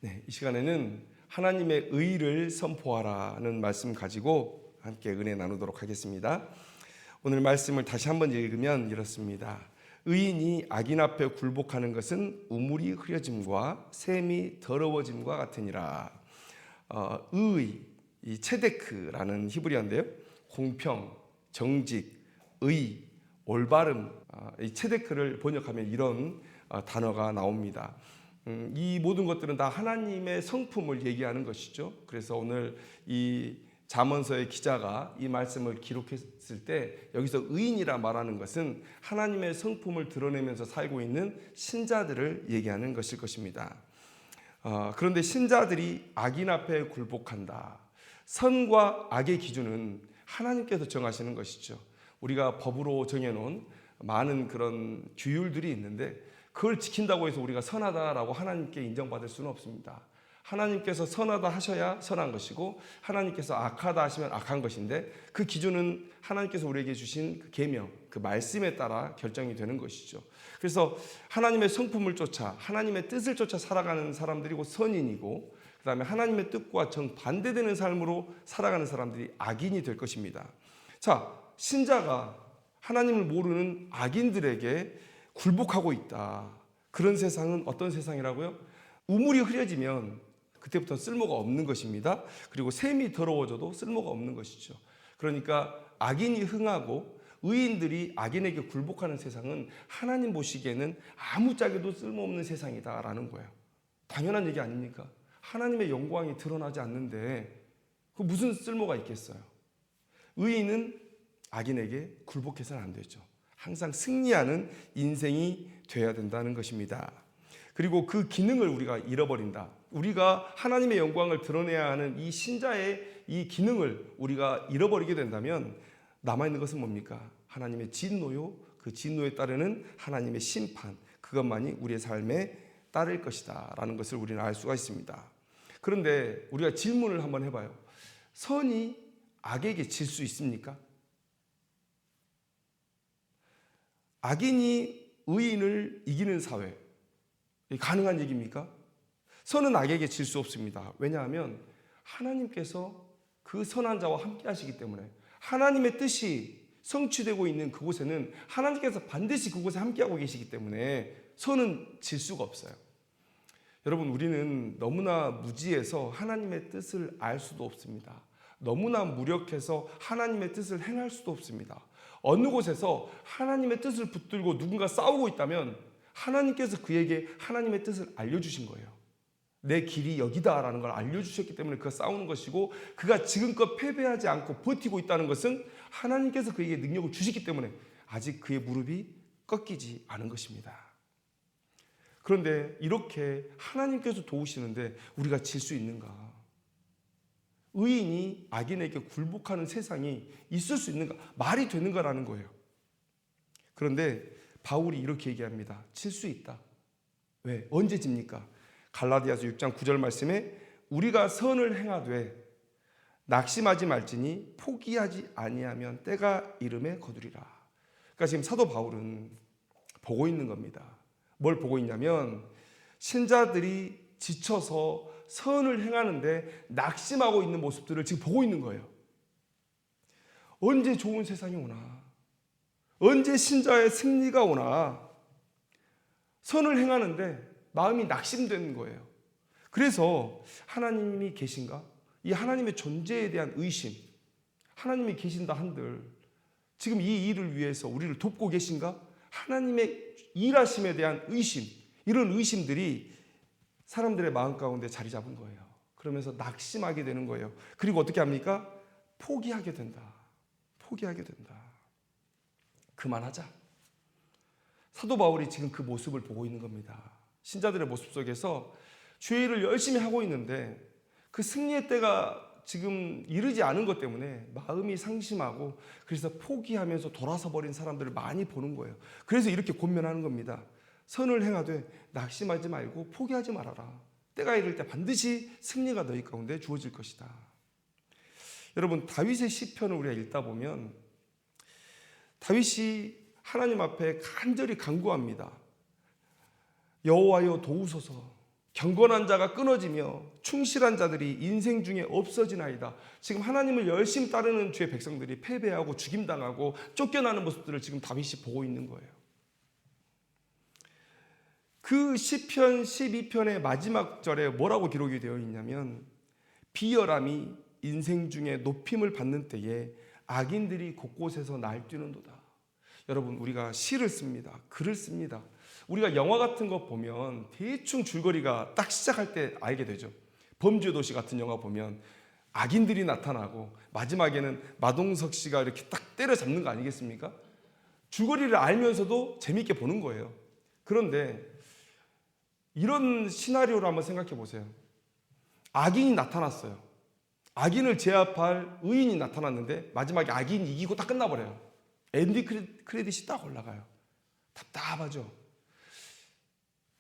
네, 이 시간에는 하나님의 의를 선포하라는 말씀 가지고 함께 은혜 나누도록 하겠습니다. 오늘 말씀을 다시 한번 읽으면 이렇습니다. 의인이 악인 앞에 굴복하는 것은 우물이 흐려짐과 샘이 더러워짐과 같으니라. 의, 이 체데크라는 히브리어인데요. 공평, 정직, 의, 올바름, 이 체데크를 번역하면 이런 단어가 나옵니다. 이 모든 것들은 다 하나님의 성품을 얘기하는 것이죠. 그래서 오늘 이 잠언서의 기자가 이 말씀을 기록했을 때 여기서 의인이라 말하는 것은 하나님의 성품을 드러내면서 살고 있는 신자들을 얘기하는 것일 것입니다. 그런데 신자들이 악인 앞에 굴복한다. 선과 악의 기준은 하나님께서 정하시는 것이죠. 우리가 법으로 정해놓은 많은 그런 규율들이 있는데 그걸 지킨다고 해서 우리가 선하다라고 하나님께 인정받을 수는 없습니다. 하나님께서 선하다 하셔야 선한 것이고 하나님께서 악하다 하시면 악한 것인데 그 기준은 하나님께서 우리에게 주신 그 계명, 그 말씀에 따라 결정이 되는 것이죠. 그래서 하나님의 성품을 쫓아 하나님의 뜻을 쫓아 살아가는 사람들이 곧 선인이고 그 다음에 하나님의 뜻과 정반대되는 삶으로 살아가는 사람들이 악인이 될 것입니다. 자, 신자가 하나님을 모르는 악인들에게 굴복하고 있다. 그런 세상은 어떤 세상이라고요? 우물이 흐려지면 그때부터 쓸모가 없는 것입니다. 그리고 샘이 더러워져도 쓸모가 없는 것이죠. 그러니까 악인이 흥하고 의인들이 악인에게 굴복하는 세상은 하나님 보시기에는 아무짝에도 쓸모없는 세상이다라는 거예요. 당연한 얘기 아닙니까? 하나님의 영광이 드러나지 않는데 그 무슨 쓸모가 있겠어요? 의인은 악인에게 굴복해서는 안 되죠. 항상 승리하는 인생이 되어야 된다는 것입니다. 그리고 그 기능을 우리가 잃어버린다. 우리가 하나님의 영광을 드러내야 하는 이 신자의 이 기능을 우리가 잃어버리게 된다면 남아있는 것은 뭡니까? 하나님의 진노요. 그 진노에 따르는 하나님의 심판. 그것만이 우리의 삶에 따를 것이다 라는 것을 우리는 알 수가 있습니다. 그런데 우리가 질문을 한번 해봐요. 선이 악에게 질 수 있습니까? 악인이 의인을 이기는 사회, 가능한 얘기입니까? 선은 악에게 질 수 없습니다. 왜냐하면 하나님께서 그 선한 자와 함께 하시기 때문에 하나님의 뜻이 성취되고 있는 그곳에는 하나님께서 반드시 그곳에 함께하고 계시기 때문에 선은 질 수가 없어요. 여러분, 우리는 너무나 무지해서 하나님의 뜻을 알 수도 없습니다. 너무나 무력해서 하나님의 뜻을 행할 수도 없습니다. 어느 곳에서 하나님의 뜻을 붙들고 누군가 싸우고 있다면 하나님께서 그에게 하나님의 뜻을 알려주신 거예요. 내 길이 여기다라는 걸 알려주셨기 때문에 그가 싸우는 것이고 그가 지금껏 패배하지 않고 버티고 있다는 것은 하나님께서 그에게 능력을 주시기 때문에 아직 그의 무릎이 꺾이지 않은 것입니다. 그런데 이렇게 하나님께서 도우시는데 우리가 질 수 있는가? 의인이 악인에게 굴복하는 세상이 있을 수 있는가? 말이 되는가라는 거예요. 그런데 바울이 이렇게 얘기합니다. 질 수 있다. 왜? 언제 집니까? 갈라디아서 6장 9절 말씀에 우리가 선을 행하되 낙심하지 말지니 포기하지 아니하면 때가 이름에 거두리라. 그러니까 지금 사도 바울은 보고 있는 겁니다. 뭘 보고 있냐면 신자들이 지쳐서 선을 행하는데 낙심하고 있는 모습들을 지금 보고 있는 거예요. 언제 좋은 세상이 오나? 언제 신자의 승리가 오나? 선을 행하는데 마음이 낙심되는 거예요. 그래서 하나님이 계신가? 이 하나님의 존재에 대한 의심, 하나님이 계신다 한들 지금 이 일을 위해서 우리를 돕고 계신가? 하나님의 일하심에 대한 의심, 이런 의심들이 사람들의 마음 가운데 자리 잡은 거예요. 그러면서 낙심하게 되는 거예요. 그리고 어떻게 합니까? 포기하게 된다. 포기하게 된다. 그만하자. 사도 바울이 지금 그 모습을 보고 있는 겁니다. 신자들의 모습 속에서 주의 일을 열심히 하고 있는데 그 승리의 때가 지금 이르지 않은 것 때문에 마음이 상심하고 그래서 포기하면서 돌아서 버린 사람들을 많이 보는 거예요. 그래서 이렇게 권면하는 겁니다. 선을 행하되 낙심하지 말고 포기하지 말아라. 때가 이를 때 반드시 승리가 너희 가운데 주어질 것이다. 여러분, 다윗의 시편을 우리가 읽다 보면 다윗이 하나님 앞에 간절히 간구합니다. 여호와여 도우소서. 경건한 자가 끊어지며 충실한 자들이 인생 중에 없어지나이다. 지금 하나님을 열심히 따르는 주의 백성들이 패배하고 죽임당하고 쫓겨나는 모습들을 지금 다윗이 보고 있는 거예요. 그 시편 12편의 마지막 절에 뭐라고 기록이 되어 있냐면 비열함이 인생 중에 높임을 받는 때에 악인들이 곳곳에서 날뛰는도다. 여러분, 우리가 시를 씁니다. 글을 씁니다. 우리가 영화 같은 거 보면 대충 줄거리가 딱 시작할 때 알게 되죠. 범죄의 도시 같은 영화 보면 악인들이 나타나고 마지막에는 마동석 씨가 이렇게 딱 때려잡는 거 아니겠습니까? 줄거리를 알면서도 재미있게 보는 거예요. 그런데 이런 시나리오를 한번 생각해 보세요. 악인이 나타났어요. 악인을 제압할 의인이 나타났는데 마지막에 악인이 이기고 딱 끝나버려요. 엔딩 크레딧이 딱 올라가요. 답답하죠.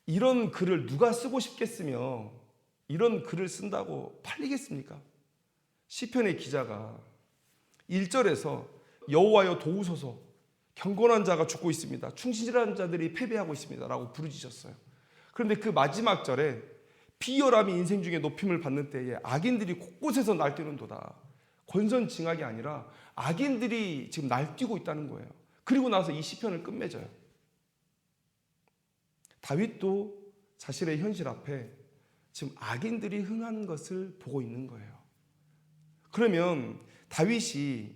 이런 글을 누가 쓰고 싶겠으며 이런 글을 쓴다고 팔리겠습니까? 시편의 기자가 1절에서 여호와여 도우소서, 경건한 자가 죽고 있습니다. 충실한 자들이 패배하고 있습니다. 라고 부르짖었어요. 그런데 그 마지막 절에 비열함이 인생 중에 높임을 받는 때에 악인들이 곳곳에서 날뛰는도다. 권선징악이 아니라 악인들이 지금 날뛰고 있다는 거예요. 그리고 나서 이 시편을 끝맺어요. 다윗도 자신의 현실 앞에 지금 악인들이 흥하는 것을 보고 있는 거예요. 그러면 다윗이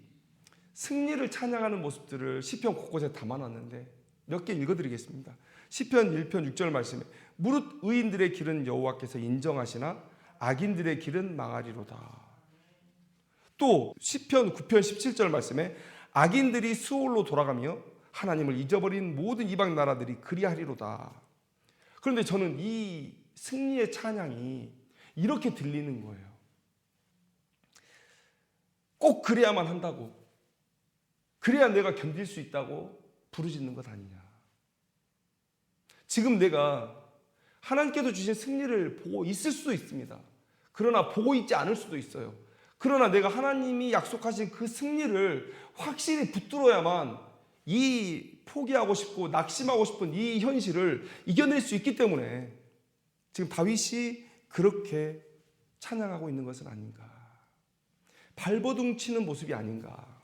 승리를 찬양하는 모습들을 시편 곳곳에 담아놨는데 몇 개 읽어드리겠습니다. 시편 1편 6절 말씀에 무릇 의인들의 길은 여호와께서 인정하시나 악인들의 길은 망하리로다. 또 시편 9편 17절 말씀에 악인들이 수올로 돌아가며 하나님을 잊어버린 모든 이방 나라들이 그리하리로다. 그런데 저는 이 승리의 찬양이 이렇게 들리는 거예요. 꼭 그래야만 한다고, 그래야 내가 견딜 수 있다고 부르짖는 것 아니냐. 지금 내가 하나님께서 주신 승리를 보고 있을 수도 있습니다. 그러나 보고 있지 않을 수도 있어요. 그러나 내가 하나님이 약속하신 그 승리를 확실히 붙들어야만 이 포기하고 싶고 낙심하고 싶은 이 현실을 이겨낼 수 있기 때문에 지금 다윗이 그렇게 찬양하고 있는 것은 아닌가. 발버둥 치는 모습이 아닌가.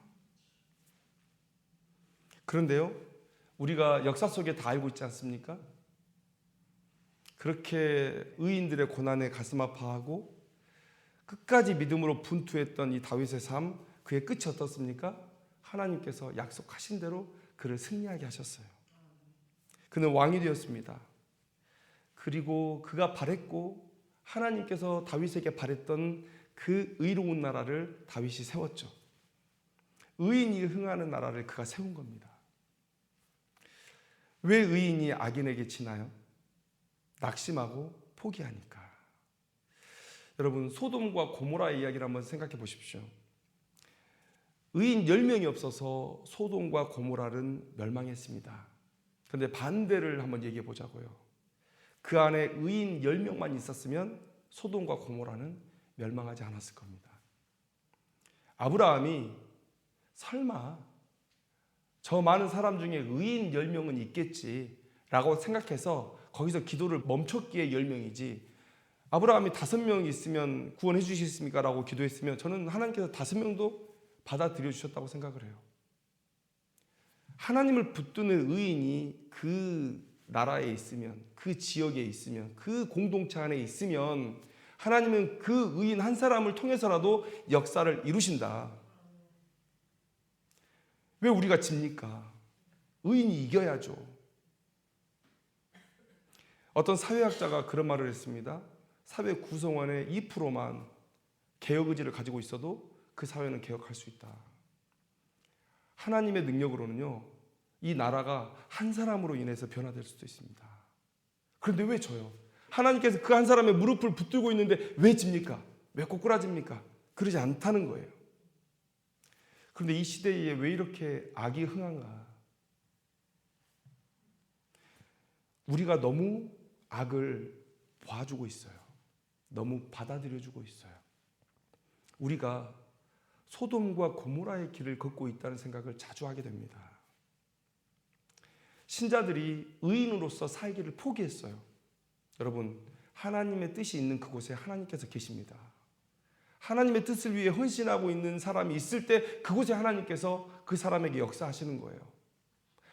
그런데요, 우리가 역사 속에 다 알고 있지 않습니까? 그렇게 의인들의 고난에 가슴 아파하고 끝까지 믿음으로 분투했던 이 다윗의 삶, 그의 끝이 어떻습니까? 하나님께서 약속하신 대로 그를 승리하게 하셨어요. 그는 왕이 되었습니다. 그리고 그가 바랬고 하나님께서 다윗에게 바랬던 그 의로운 나라를 다윗이 세웠죠. 의인이 흥하는 나라를 그가 세운 겁니다. 왜 의인이 악인에게 지나요? 낙심하고 포기하니까. 여러분, 소돔과 고모라의 이야기를 한번 생각해 보십시오. 의인 10명이 없어서 소돔과 고모라는 멸망했습니다. 그런데 반대를 한번 얘기해 보자고요. 그 안에 의인 10명만 있었으면 소돔과 고모라는 멸망하지 않았을 겁니다. 아브라함이 설마 저 많은 사람 중에 의인 10명은 있겠지라고 생각해서 거기서 기도를 멈췄기에 10명이지, 아브라함이 5명 있으면 구원해 주시겠습니까? 라고 기도했으면 저는 하나님께서 5명도 받아들여 주셨다고 생각을 해요. 하나님을 붙드는 의인이 그 나라에 있으면, 그 지역에 있으면, 그 공동체 안에 있으면 하나님은 그 의인 한 사람을 통해서라도 역사를 이루신다. 왜 우리가 집니까? 의인이 이겨야죠. 어떤 사회학자가 그런 말을 했습니다. 사회 구성원의 2%만 개혁 의지를 가지고 있어도 그 사회는 개혁할 수 있다. 하나님의 능력으로는요, 이 나라가 한 사람으로 인해서 변화될 수도 있습니다. 그런데 왜 져요? 하나님께서 그 한 사람의 무릎을 붙들고 있는데 왜 집니까? 왜 꼬꾸라집니까? 그러지 않다는 거예요. 그런데 이 시대에 왜 이렇게 악이 흥한가? 우리가 너무 악을 봐주고 있어요. 너무 받아들여주고 있어요. 우리가 소돔과 고모라의 길을 걷고 있다는 생각을 자주 하게 됩니다. 신자들이 의인으로서 살기를 포기했어요. 여러분, 하나님의 뜻이 있는 그곳에 하나님께서 계십니다. 하나님의 뜻을 위해 헌신하고 있는 사람이 있을 때 그곳에 하나님께서 그 사람에게 역사하시는 거예요.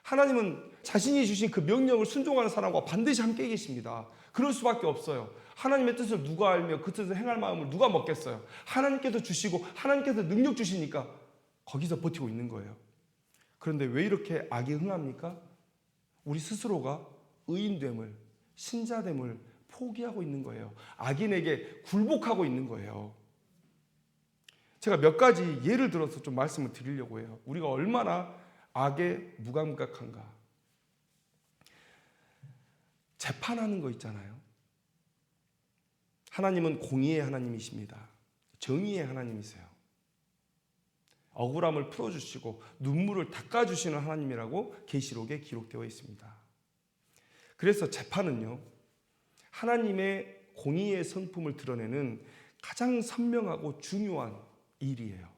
하나님은 자신이 주신 그 명령을 순종하는 사람과 반드시 함께 계십니다. 그럴 수밖에 없어요. 하나님의 뜻을 누가 알며 그 뜻을 행할 마음을 누가 먹겠어요? 하나님께서 주시고 하나님께서 능력 주시니까 거기서 버티고 있는 거예요. 그런데 왜 이렇게 악이 흥합니까? 우리 스스로가 의인됨을, 신자됨을 포기하고 있는 거예요. 악인에게 굴복하고 있는 거예요. 제가 몇 가지 예를 들어서 좀 말씀을 드리려고 해요. 우리가 얼마나 악에 무감각한가. 재판하는 거 있잖아요. 하나님은 공의의 하나님이십니다. 정의의 하나님이세요. 억울함을 풀어주시고 눈물을 닦아주시는 하나님이라고 계시록에 기록되어 있습니다. 그래서 재판은요, 하나님의 공의의 성품을 드러내는 가장 선명하고 중요한 일이에요.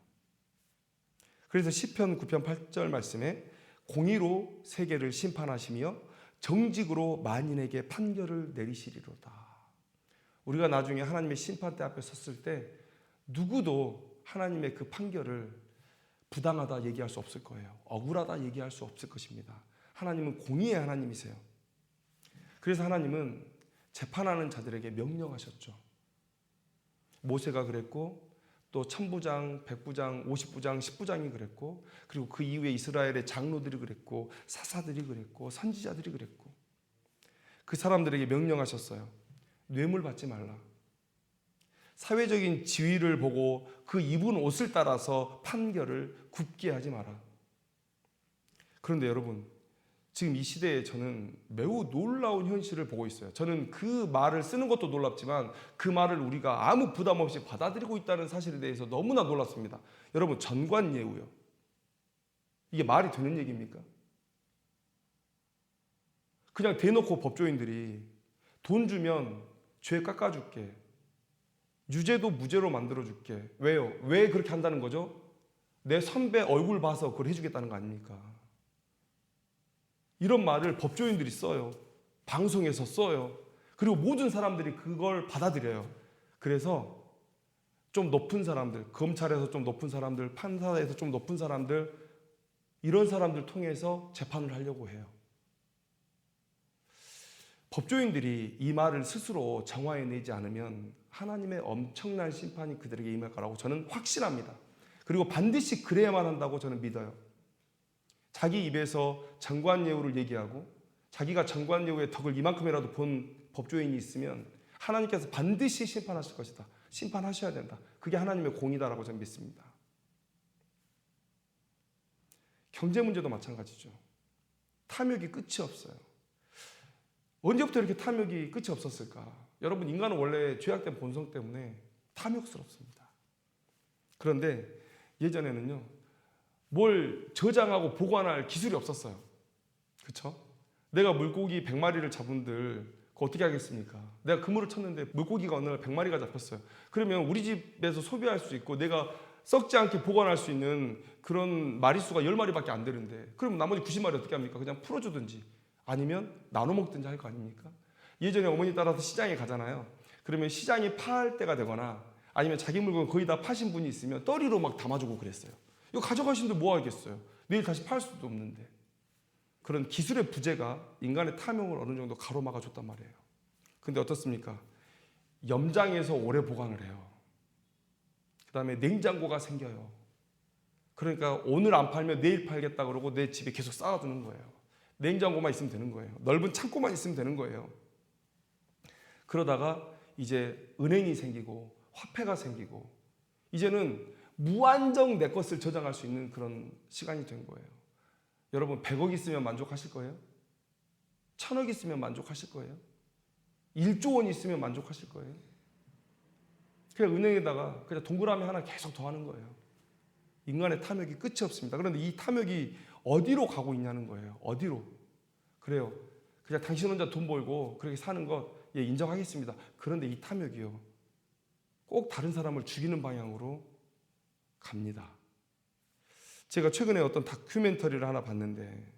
그래서 시편 9편 8절 말씀에 공의로 세계를 심판하시며 정직으로 만인에게 판결을 내리시리로다. 우리가 나중에 하나님의 심판대 앞에 섰을 때 누구도 하나님의 그 판결을 부당하다 얘기할 수 없을 거예요. 억울하다 얘기할 수 없을 것입니다. 하나님은 공의의 하나님이세요. 그래서 하나님은 재판하는 자들에게 명령하셨죠. 모세가 그랬고 또 천부장, 백부장, 50부장, 10부장이 그랬고 그리고 그 이후에 이스라엘의 장로들이 그랬고 사사들이 그랬고 선지자들이 그랬고 그 사람들에게 명령하셨어요. 뇌물 받지 말라. 사회적인 지위를 보고 그 입은 옷을 따라서 판결을 굽게 하지 마라. 그런데 여러분, 지금 이 시대에 저는 매우 놀라운 현실을 보고 있어요. 저는 그 말을 쓰는 것도 놀랍지만 그 말을 우리가 아무 부담 없이 받아들이고 있다는 사실에 대해서 너무나 놀랐습니다. 여러분, 전관예우요. 이게 말이 되는 얘기입니까? 그냥 대놓고 법조인들이 돈 주면 죄 깎아줄게. 유죄도 무죄로 만들어줄게. 왜요? 왜 그렇게 한다는 거죠? 내 선배 얼굴 봐서 그걸 해주겠다는 거 아닙니까? 이런 말을 법조인들이 써요. 방송에서 써요. 그리고 모든 사람들이 그걸 받아들여요. 그래서 좀 높은 사람들, 검찰에서 좀 높은 사람들, 판사에서 좀 높은 사람들, 이런 사람들 통해서 재판을 하려고 해요. 법조인들이 이 말을 스스로 정화해내지 않으면 하나님의 엄청난 심판이 그들에게 임할 거라고 저는 확신합니다. 그리고 반드시 그래야만 한다고 저는 믿어요. 자기 입에서 정관예우를 얘기하고 자기가 정관예우의 덕을 이만큼이라도 본 법조인이 있으면 하나님께서 반드시 심판하실 것이다. 심판하셔야 된다. 그게 하나님의 공의다라고 저는 믿습니다. 경제 문제도 마찬가지죠. 탐욕이 끝이 없어요. 언제부터 이렇게 탐욕이 끝이 없었을까? 여러분, 인간은 원래 죄악된 본성 때문에 탐욕스럽습니다. 그런데 예전에는요, 뭘 저장하고 보관할 기술이 없었어요. 그렇죠? 내가 물고기 100마리를 잡은들 그거 어떻게 하겠습니까? 내가 그물을 쳤는데 물고기가 어느 날 100마리가 잡혔어요. 그러면 우리 집에서 소비할 수 있고 내가 썩지 않게 보관할 수 있는 그런 마리수가 10마리밖에 안 되는데 그럼 나머지 90마리 어떻게 합니까? 그냥 풀어주든지 아니면 나눠 먹든지 할 거 아닙니까? 예전에 어머니 따라서 시장에 가잖아요. 그러면 시장이 파할 때가 되거나 아니면 자기 물건 거의 다 파신 분이 있으면 떠리로 막 담아주고 그랬어요. 이거 가져가시는데 뭐 하겠어요? 내일 다시 팔 수도 없는데. 그런 기술의 부재가 인간의 탐욕을 어느 정도 가로막아 줬단 말이에요. 근데 어떻습니까? 염장해서 오래 보관을 해요. 그 다음에 냉장고가 생겨요. 그러니까 오늘 안 팔면 내일 팔겠다 그러고 내 집에 계속 쌓아두는 거예요. 냉장고만 있으면 되는 거예요. 넓은 창고만 있으면 되는 거예요. 그러다가 이제 은행이 생기고 화폐가 생기고 이제는 무한정 내 것을 저장할 수 있는 그런 시간이 된 거예요. 여러분, 100억 있으면 만족하실 거예요? 1000억 있으면 만족하실 거예요? 1조 원 있으면 만족하실 거예요? 그냥 은행에다가 그냥 동그라미 하나 계속 더 하는 거예요. 인간의 탐욕이 끝이 없습니다. 그런데 이 탐욕이 어디로 가고 있냐는 거예요. 어디로? 그래요. 그냥 당신 혼자 돈 벌고 그렇게 사는 것 예, 인정하겠습니다. 그런데 이 탐욕이요. 꼭 다른 사람을 죽이는 방향으로 갑니다. 제가 최근에 어떤 다큐멘터리를 하나 봤는데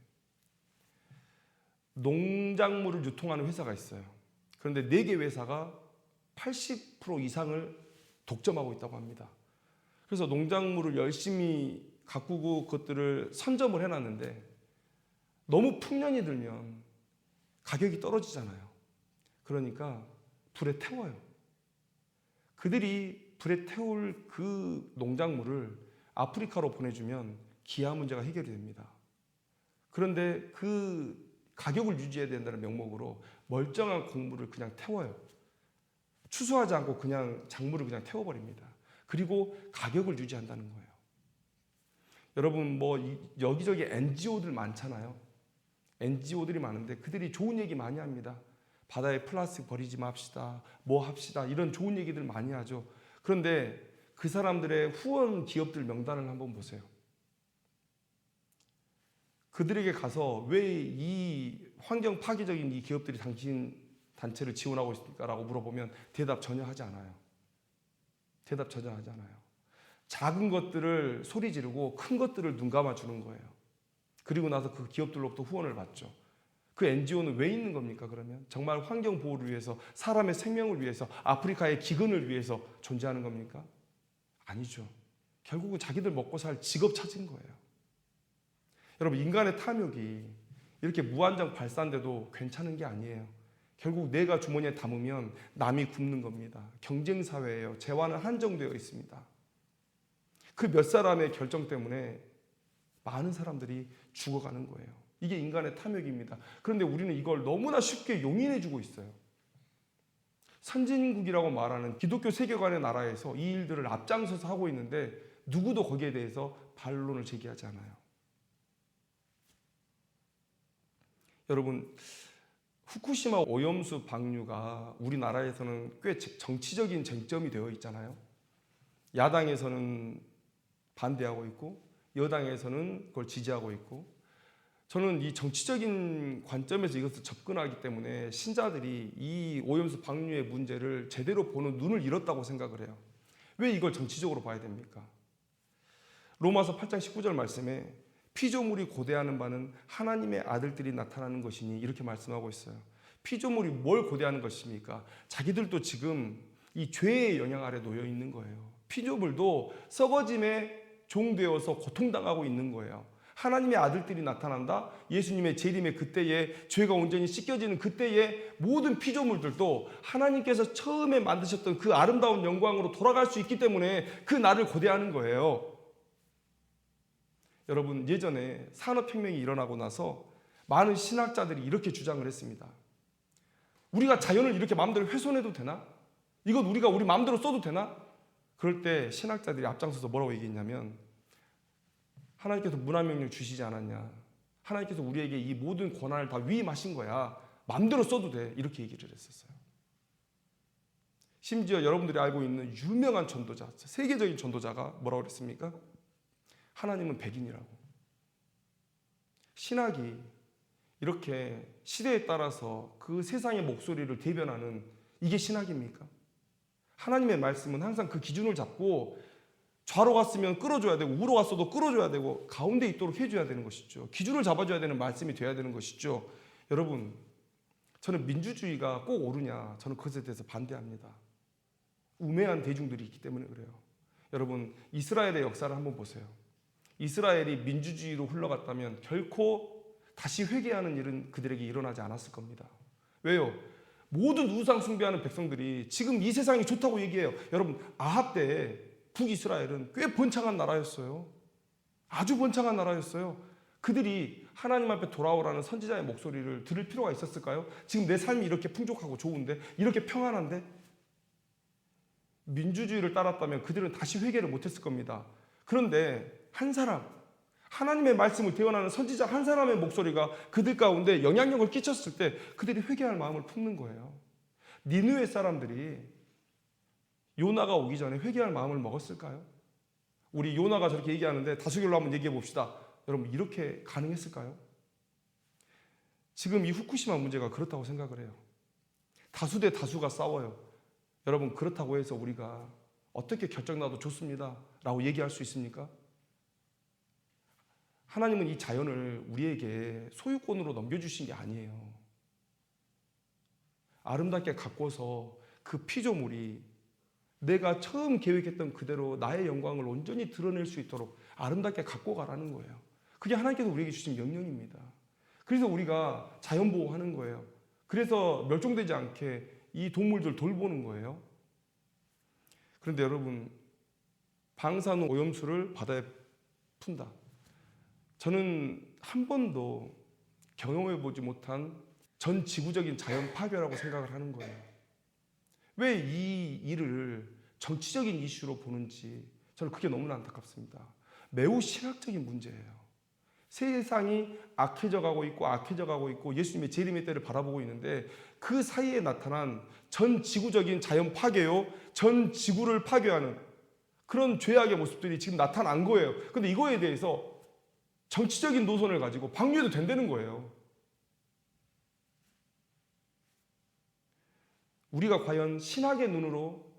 농작물을 유통하는 회사가 있어요. 그런데 4개 회사가 80% 이상을 독점하고 있다고 합니다. 그래서 농작물을 열심히 가꾸고 그것들을 선점을 해놨는데 너무 풍년이 들면 가격이 떨어지잖아요. 그러니까 불에 태워요. 그들이 불에 태울 그 농작물을 아프리카로 보내주면 기아 문제가 해결이 됩니다. 그런데 그 가격을 유지해야 된다는 명목으로 멀쩡한 곡물을 그냥 태워요. 추수하지 않고 그냥 작물을 그냥 태워버립니다. 그리고 가격을 유지한다는 거예요. 여러분 여기저기 NGO들 많잖아요. NGO들이 많은데 그들이 좋은 얘기 많이 합니다. 바다에 플라스틱 버리지 맙시다. 뭐 합시다. 이런 좋은 얘기들 많이 하죠. 그런데 그 사람들의 후원 기업들 명단을 한번 보세요. 그들에게 가서 왜 이 환경 파괴적인 이 기업들이 당신 단체를 지원하고 있습니까라고 물어보면 대답 전혀 하지 않아요. 대답 전혀 하지 않아요. 작은 것들을 소리 지르고 큰 것들을 눈 감아 주는 거예요. 그리고 나서 그 기업들로부터 후원을 받죠. 그 NGO는 왜 있는 겁니까? 그러면 정말 환경 보호를 위해서, 사람의 생명을 위해서, 아프리카의 기근을 위해서 존재하는 겁니까? 아니죠. 결국은 자기들 먹고 살 직업 찾은 거예요. 여러분, 인간의 탐욕이 이렇게 무한정 발산돼도 괜찮은 게 아니에요. 결국 내가 주머니에 담으면 남이 굶는 겁니다. 경쟁 사회예요. 재화는 한정되어 있습니다. 그 몇 사람의 결정 때문에 많은 사람들이 죽어가는 거예요. 이게 인간의 탐욕입니다. 그런데 우리는 이걸 너무나 쉽게 용인해주고 있어요. 선진국이라고 말하는 기독교 세계관의 나라에서 이 일들을 앞장서서 하고 있는데 누구도 거기에 대해서 반론을 제기하지 않아요. 여러분, 후쿠시마 오염수 방류가 우리나라에서는 꽤 정치적인 쟁점이 되어 있잖아요. 야당에서는 반대하고 있고 여당에서는 그걸 지지하고 있고, 저는 이 정치적인 관점에서 이것을 접근하기 때문에 신자들이 이 오염수 방류의 문제를 제대로 보는 눈을 잃었다고 생각을 해요. 왜 이걸 정치적으로 봐야 됩니까? 로마서 8장 19절 말씀에 피조물이 고대하는 바는 하나님의 아들들이 나타나는 것이니 이렇게 말씀하고 있어요. 피조물이 뭘 고대하는 것입니까? 자기들도 지금 이 죄의 영향 아래 놓여 있는 거예요. 피조물도 썩어짐에 종되어서 고통당하고 있는 거예요. 하나님의 아들들이 나타난다. 예수님의 재림의 그때에 죄가 온전히 씻겨지는 그때에 모든 피조물들도 하나님께서 처음에 만드셨던 그 아름다운 영광으로 돌아갈 수 있기 때문에 그 날을 고대하는 거예요. 여러분, 예전에 산업혁명이 일어나고 나서 많은 신학자들이 이렇게 주장을 했습니다. 우리가 자연을 이렇게 마음대로 훼손해도 되나? 이건 우리가 우리 마음대로 써도 되나? 그럴 때 신학자들이 앞장서서 뭐라고 얘기했냐면, 하나님께서 문화명령 주시지 않았냐? 하나님께서 우리에게 이 모든 권한을 다 위임하신 거야. 마음대로 써도 돼. 이렇게 얘기를 했었어요. 심지어 여러분들이 알고 있는 유명한 전도자, 세계적인 전도자가 뭐라고 그랬습니까? 하나님은 백인이라고. 신학이 이렇게 시대에 따라서 그 세상의 목소리를 대변하는 이게 신학입니까? 하나님의 말씀은 항상 그 기준을 잡고 좌로 갔으면 끌어줘야 되고 우로 갔어도 끌어줘야 되고 가운데 있도록 해줘야 되는 것이죠. 기준을 잡아줘야 되는 말씀이 돼야 되는 것이죠. 여러분, 저는 민주주의가 꼭 옳으냐? 저는 그것에 대해서 반대합니다. 우매한 대중들이 있기 때문에 그래요. 여러분, 이스라엘의 역사를 한번 보세요. 이스라엘이 민주주의로 흘러갔다면 결코 다시 회개하는 일은 그들에게 일어나지 않았을 겁니다. 왜요? 모든 우상 숭배하는 백성들이 지금 이 세상이 좋다고 얘기해요. 여러분, 아합 때 북이스라엘은 꽤 번창한 나라였어요. 아주 번창한 나라였어요. 그들이 하나님 앞에 돌아오라는 선지자의 목소리를 들을 필요가 있었을까요? 지금 내 삶이 이렇게 풍족하고 좋은데, 이렇게 평안한데? 민주주의를 따랐다면 그들은 다시 회개를 못했을 겁니다. 그런데 한 사람, 하나님의 말씀을 대언하는 선지자 한 사람의 목소리가 그들 가운데 영향력을 끼쳤을 때 그들이 회개할 마음을 품는 거예요. 니느웨 사람들이 요나가 오기 전에 회개할 마음을 먹었을까요? 우리 요나가 저렇게 얘기하는데 다수결로 한번 얘기해 봅시다. 여러분, 이렇게 가능했을까요? 지금 이 후쿠시마 문제가 그렇다고 생각을 해요. 다수 대 다수가 싸워요. 여러분, 그렇다고 해서 우리가 어떻게 결정 나도 좋습니다 라고 얘기할 수 있습니까? 하나님은 이 자연을 우리에게 소유권으로 넘겨주신 게 아니에요. 아름답게 가꿔서 그 피조물이 내가 처음 계획했던 그대로 나의 영광을 온전히 드러낼 수 있도록 아름답게 갖고 가라는 거예요. 그게 하나님께서 우리에게 주신 명령입니다. 그래서 우리가 자연보호하는 거예요. 그래서 멸종되지 않게 이 동물들 돌보는 거예요. 그런데 여러분, 방사능 오염수를 바다에 푼다. 저는 한 번도 경험해보지 못한 전 지구적인 자연 파괴라고 생각을 하는 거예요. 왜 이 일을 정치적인 이슈로 보는지 저는 그게 너무나 안타깝습니다. 매우 신학적인 문제예요. 세상이 악해져 가고 있고 예수님의 재림의 때를 바라보고 있는데 그 사이에 나타난 전 지구적인 자연 파괴요, 전 지구를 파괴하는 그런 죄악의 모습들이 지금 나타난 거예요. 그런데 이거에 대해서 정치적인 노선을 가지고 방류해도 된다는 거예요. 우리가 과연 신학의 눈으로,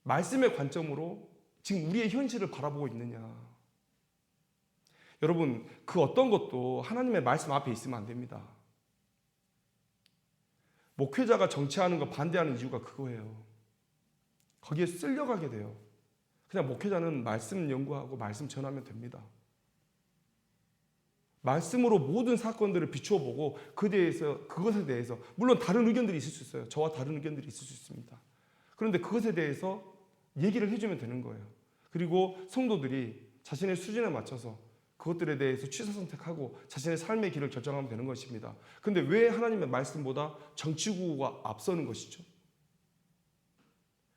말씀의 관점으로 지금 우리의 현실을 바라보고 있느냐. 여러분, 그 어떤 것도 하나님의 말씀 앞에 있으면 안 됩니다. 목회자가 정치하는 거 반대하는 이유가 그거예요. 거기에 쓸려가게 돼요. 그냥 목회자는 말씀 연구하고 말씀 전하면 됩니다. 말씀으로 모든 사건들을 비추어 보고 그것에 대해서 물론 다른 의견들이 있을 수 있어요. 저와 다른 의견들이 있을 수 있습니다. 그런데 그것에 대해서 얘기를 해주면 되는 거예요. 그리고 성도들이 자신의 수준에 맞춰서 그것들에 대해서 취사 선택하고 자신의 삶의 길을 결정하면 되는 것입니다. 그런데 왜 하나님의 말씀보다 정치구가 앞서는 것이죠?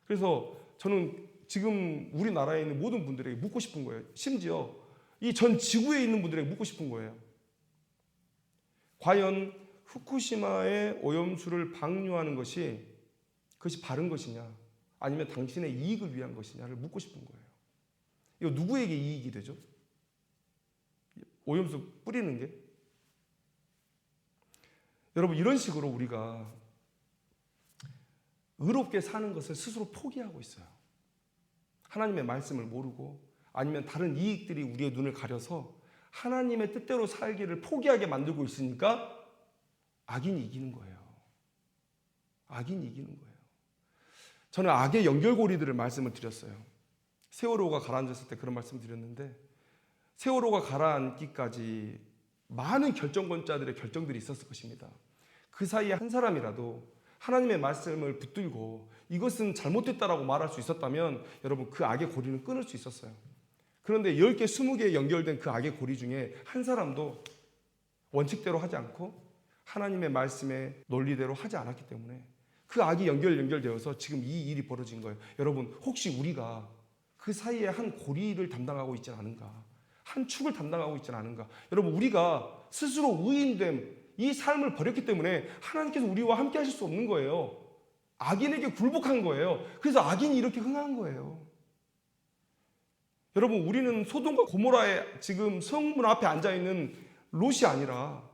그래서 저는 지금 우리나라에 있는 모든 분들에게 묻고 싶은 거예요. 심지어 이 전 지구에 있는 분들에게 묻고 싶은 거예요. 과연 후쿠시마의 오염수를 방류하는 그것이 바른 것이냐, 아니면 당신의 이익을 위한 것이냐를 묻고 싶은 거예요. 이거 누구에게 이익이 되죠? 오염수 뿌리는 게? 여러분, 이런 식으로 우리가 의롭게 사는 것을 스스로 포기하고 있어요. 하나님의 말씀을 모르고 아니면 다른 이익들이 우리의 눈을 가려서 하나님의 뜻대로 살기를 포기하게 만들고 있으니까 악인이 이기는 거예요. 악인이 이기는 거예요. 저는 악의 연결고리들을 말씀을 드렸어요. 세월호가 가라앉았을 때 그런 말씀을 드렸는데 세월호가 가라앉기까지 많은 결정권자들의 결정들이 있었을 것입니다. 그 사이에 한 사람이라도 하나님의 말씀을 붙들고 이것은 잘못됐다라고 말할 수 있었다면 여러분, 그 악의 고리는 끊을 수 있었어요. 그런데 10개, 20개 연결된 그 악의 고리 중에 한 사람도 원칙대로 하지 않고 하나님의 말씀의 논리대로 하지 않았기 때문에 그 악이 연결되어서 지금 이 일이 벌어진 거예요. 여러분, 혹시 우리가 그 사이에 한 고리를 담당하고 있지 않은가? 한 축을 담당하고 있지 않은가? 여러분, 우리가 스스로 의인됨, 이 삶을 버렸기 때문에 하나님께서 우리와 함께 하실 수 없는 거예요. 악인에게 굴복한 거예요. 그래서 악인이 이렇게 흥한 거예요. 여러분, 우리는 소돔과 고모라의 지금 성문 앞에 앉아있는 롯이 아니라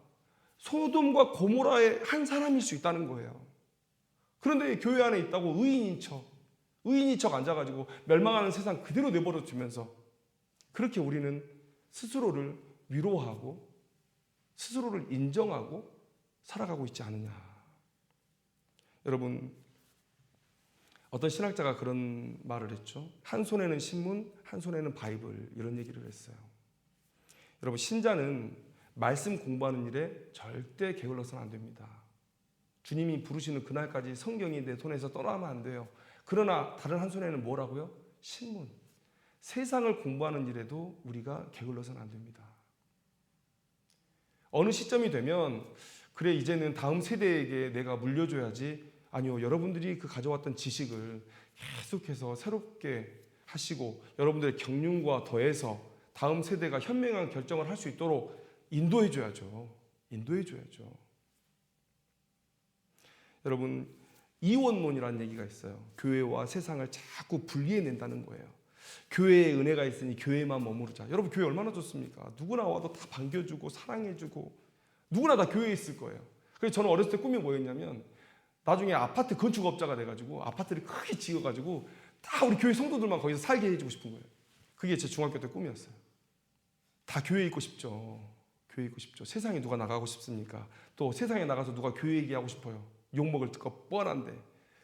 소돔과 고모라의 한 사람일 수 있다는 거예요. 그런데 교회 안에 있다고 의인인 척 앉아가지고 멸망하는 세상 그대로 내버려 두면서 그렇게 우리는 스스로를 위로하고 스스로를 인정하고 살아가고 있지 않느냐. 여러분, 어떤 신학자가 그런 말을 했죠. 한 손에는 신문, 한 손에는 바이블, 이런 얘기를 했어요. 여러분, 신자는 말씀 공부하는 일에 절대 게을러서는 안 됩니다. 주님이 부르시는 그날까지 성경이 내 손에서 떠나면 안 돼요. 그러나 다른 한 손에는 뭐라고요? 신문. 세상을 공부하는 일에도 우리가 게을러서는 안 됩니다. 어느 시점이 되면 그래, 이제는 다음 세대에게 내가 물려줘야지. 아니요, 여러분들이 그 가져왔던 지식을 계속해서 새롭게 하시고 여러분들의 경륜과 더해서 다음 세대가 현명한 결정을 할 수 있도록 인도해줘야죠. 여러분, 이원론이라는 얘기가 있어요. 교회와 세상을 자꾸 분리해낸다는 거예요. 교회에 은혜가 있으니 교회만 머무르자. 여러분, 교회 얼마나 좋습니까? 누구나 와도 다 반겨주고 사랑해주고 누구나 다 교회에 있을 거예요. 그래서 저는 어렸을 때 꿈이 뭐였냐면 나중에 아파트 건축업자가 돼가지고 아파트를 크게 지어가지고 다 우리 교회 성도들만 거기서 살게 해주고 싶은 거예요. 그게 제 중학교 때 꿈이었어요. 다 교회에 있고 싶죠. 교회에 있고 싶죠. 세상에 누가 나가고 싶습니까? 또 세상에 나가서 누가 교회 얘기하고 싶어요. 욕먹을 거 뻔한데.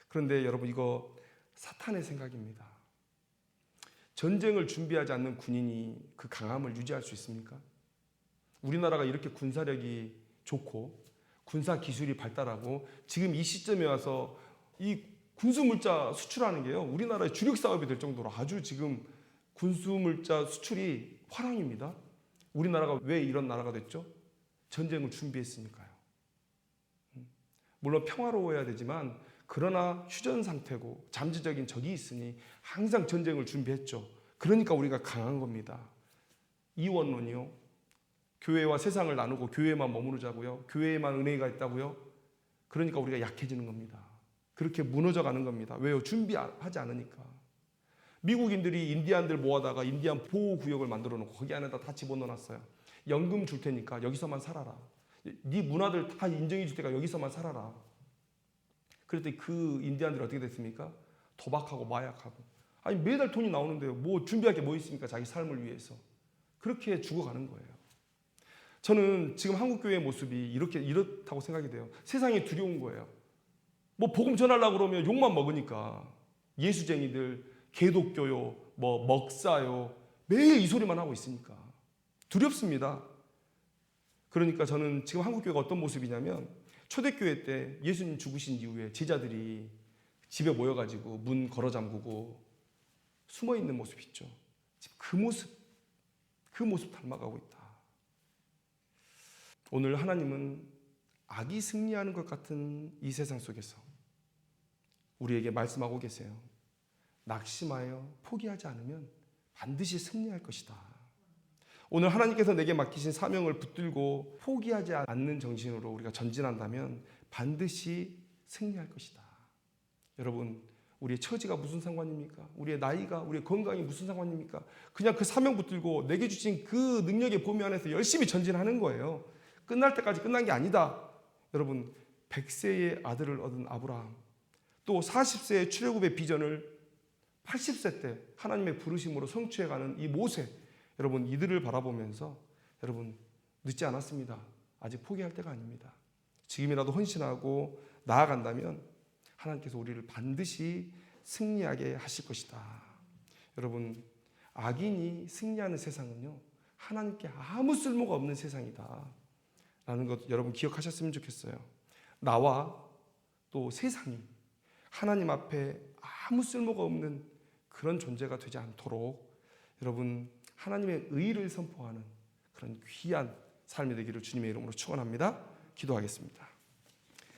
그런데 여러분, 이거 사탄의 생각입니다. 전쟁을 준비하지 않는 군인이 그 강함을 유지할 수 있습니까? 우리나라가 이렇게 군사력이 좋고 군사 기술이 발달하고 지금 이 시점에 와서 이 군수물자 수출하는 게요, 우리나라의 주력 사업이 될 정도로 아주 지금 군수물자 수출이 화랑입니다. 우리나라가 왜 이런 나라가 됐죠? 전쟁을 준비했으니까요. 물론 평화로워야 되지만 그러나 휴전 상태고 잠재적인 적이 있으니 항상 전쟁을 준비했죠. 그러니까 우리가 강한 겁니다. 이원론이요, 교회와 세상을 나누고 교회에만 머무르자고요, 교회에만 은혜가 있다고요. 그러니까 우리가 약해지는 겁니다. 그렇게 무너져가는 겁니다. 왜요? 준비하지 않으니까. 미국인들이 인디안들 모아다가 인디안 보호구역을 만들어 놓고 거기 안에다 다 집어넣어놨어요. 연금 줄 테니까 여기서만 살아라. 네 문화들 다 인정해 줄 테니까 여기서만 살아라. 그랬더니 그 인디안들이 어떻게 됐습니까? 도박하고 마약하고. 아니 매달 돈이 나오는데요, 뭐 준비할 게 뭐 있습니까? 자기 삶을 위해서. 그렇게 죽어가는 거예요. 저는 지금 한국교회의 모습이 이렇다고 생각이 돼요. 세상이 두려운 거예요. 뭐 복음 전하려고 그러면 욕만 먹으니까 예수쟁이들, 개독교요, 뭐 먹사요, 매일 이 소리만 하고 있으니까 두렵습니다. 그러니까 저는 지금 한국교회가 어떤 모습이냐면, 초대교회 때 예수님 죽으신 이후에 제자들이 집에 모여가지고 문 걸어 잠그고 숨어 있는 모습 있죠. 지금 그 모습 닮아가고 있다. 오늘 하나님은 악이 승리하는 것 같은 이 세상 속에서 우리에게 말씀하고 계세요. 낙심하여 포기하지 않으면 반드시 승리할 것이다. 오늘 하나님께서 내게 맡기신 사명을 붙들고 포기하지 않는 정신으로 우리가 전진한다면 반드시 승리할 것이다. 여러분, 우리의 처지가 무슨 상관입니까? 우리의 나이가, 우리의 건강이 무슨 상관입니까? 그냥 그 사명 붙들고 내게 주신 그 능력의 범위 안에서 열심히 전진하는 거예요. 끝날 때까지 끝난 게 아니다. 여러분, 100세의 아들을 얻은 아브라함, 또 40세의 출애굽의 비전을 80세 때 하나님의 부르심으로 성취해가는 이 모세, 여러분, 이들을 바라보면서 여러분, 늦지 않았습니다. 아직 포기할 때가 아닙니다. 지금이라도 헌신하고 나아간다면 하나님께서 우리를 반드시 승리하게 하실 것이다. 여러분, 악인이 승리하는 세상은요, 하나님께 아무 쓸모가 없는 세상이다 라는 것 여러분 기억하셨으면 좋겠어요. 나와 또 세상이 하나님 앞에 아무 쓸모가 없는 그런 존재가 되지 않도록 여러분, 하나님의 의를 선포하는 그런 귀한 삶이 되기를 주님의 이름으로 축원합니다. 기도하겠습니다.